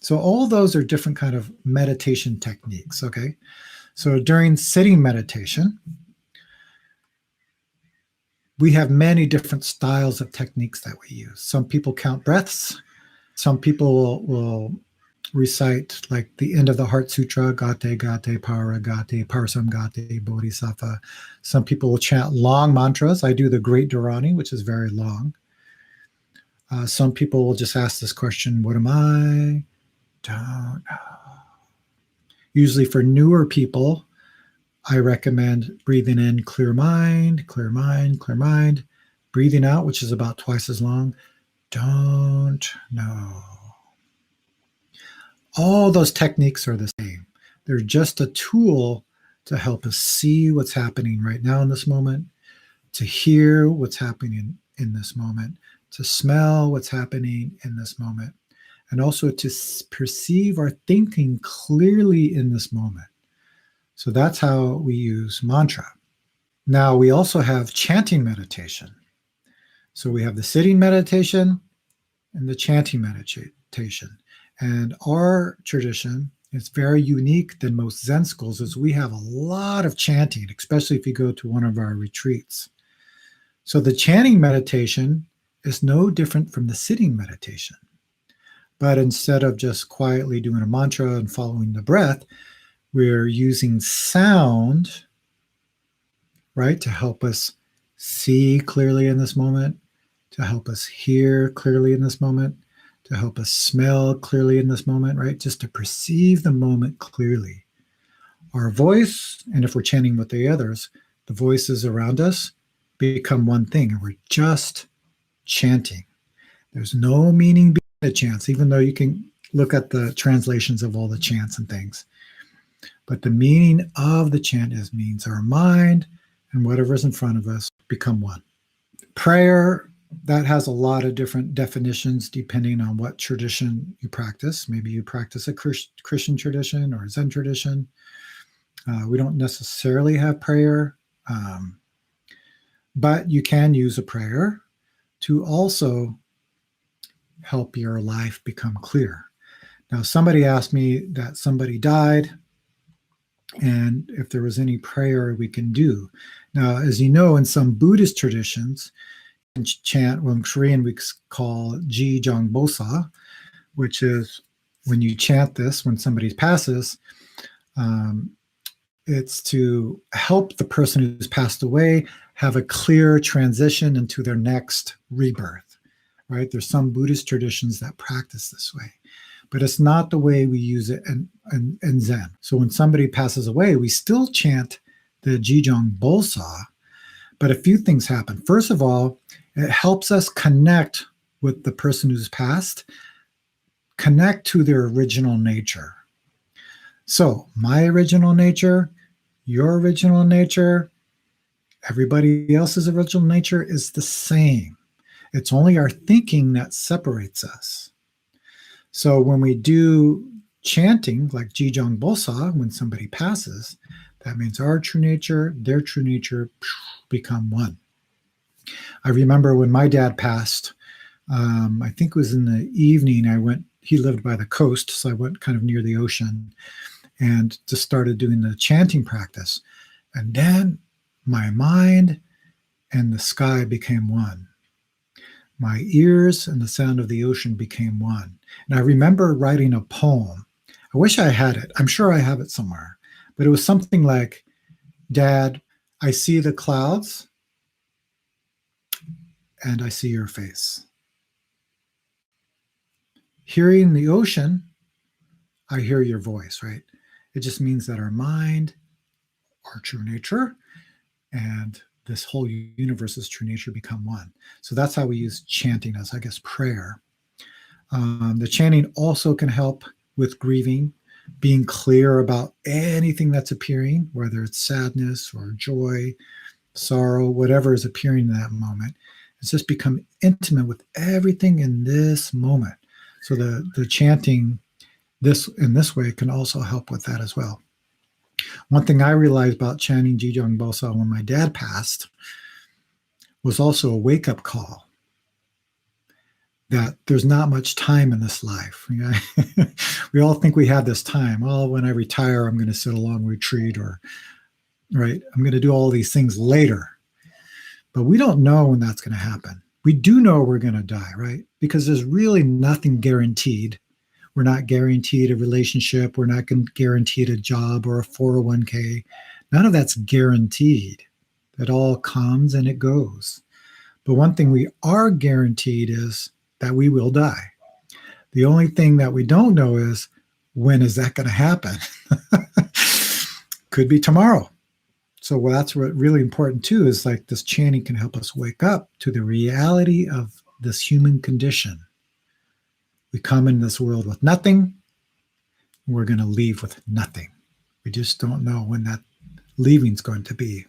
So all those are different kind of meditation techniques, okay? So during sitting meditation, we have many different styles of techniques that we use. Some people count breaths. Some people will recite like the end of the Heart Sutra, Gate, Gate, Para, Gate, Parsam, Gate, Bodhisattva. Some people will chant long mantras. I do the Great Dharani, which is very long. Some people will just ask this question, what am I? Don't know. Usually for newer people, I recommend breathing in, clear mind, clear mind, clear mind. Breathing out, which is about twice as long, don't know. All those techniques are the same. They're just a tool to help us see what's happening right now in this moment, to hear what's happening in this moment, to smell what's happening in this moment, and also to perceive our thinking clearly in this moment. So that's how we use mantra. Now we also have chanting meditation. So we have the sitting meditation and the chanting meditation. And our tradition is very unique than most Zen schools, is we have a lot of chanting, especially if you go to one of our retreats. So the chanting meditation is no different from the sitting meditation. But instead of just quietly doing a mantra and following the breath, we're using sound, right, to help us see clearly in this moment, to help us hear clearly in this moment, to help us smell clearly in this moment, right? Just to perceive the moment clearly. Our voice, and if we're chanting with the others, the voices around us become one thing, and we're just chanting. There's no meaning behind the chants, even though you can look at the translations of all the chants and things. But the meaning of the chant means our mind and whatever's in front of us become one. Prayer, that has a lot of different definitions depending on what tradition you practice. Maybe you practice a Christian tradition or a Zen tradition. We don't necessarily have prayer, but you can use a prayer to also help your life become clear. Now, somebody asked me that somebody died and if there was any prayer we can do. Now, as you know, in some Buddhist traditions, chant, well, in Korean we call Ji Jong Bosa, which is when you chant this when somebody passes, it's to help the person who's passed away have a clear transition into their next rebirth, right? There's some Buddhist traditions that practice this way, but it's not the way we use it in Zen. So when somebody passes away, we still chant the Ji Jong Bosa, but a few things happen. First of all, it helps us connect with the person who's passed, connect to their original nature. So my original nature, your original nature, everybody else's original nature is the same. It's only our thinking that separates us. So when we do chanting like Ji Jong Bosa, when somebody passes, that means our true nature, their true nature become one. I remember when my dad passed, I think it was in the evening, he lived by the coast, so I went kind of near the ocean and just started doing the chanting practice. And then my mind and the sky became one. My ears and the sound of the ocean became one. And I remember writing a poem. I wish I had it. I'm sure I have it somewhere. But it was something like, Dad, I see the clouds and I see your face. Hearing the ocean, I hear your voice, right? It just means that our mind, our true nature, and this whole universe's true nature become one. So that's how we use chanting as, I guess, prayer. The chanting also can help with grieving, being clear about anything that's appearing, whether it's sadness or joy, sorrow, whatever is appearing in that moment. It's just become intimate with everything in this moment. So the chanting in this way can also help with that as well. One thing I realized about chanting Ji Jong Bosa when my dad passed was also a wake-up call. that there's not much time in this life. You know? We all think we have this time. Well, when I retire, I'm going to sit a long retreat, or right, I'm going to do all these things later. But we don't know when that's going to happen. We do know we're going to die, right? Because there's really nothing guaranteed. We're not guaranteed a relationship. We're not guaranteed a job or a 401k. None of that's guaranteed. It all comes and it goes. But one thing we are guaranteed is that we will die. The only thing that we don't know is, when is that going to happen? Could be tomorrow. So that's what really important too, is like this chanting can help us wake up to the reality of this human condition. We come in this world with nothing. We're going to leave with nothing. We just don't know when that leaving is going to be.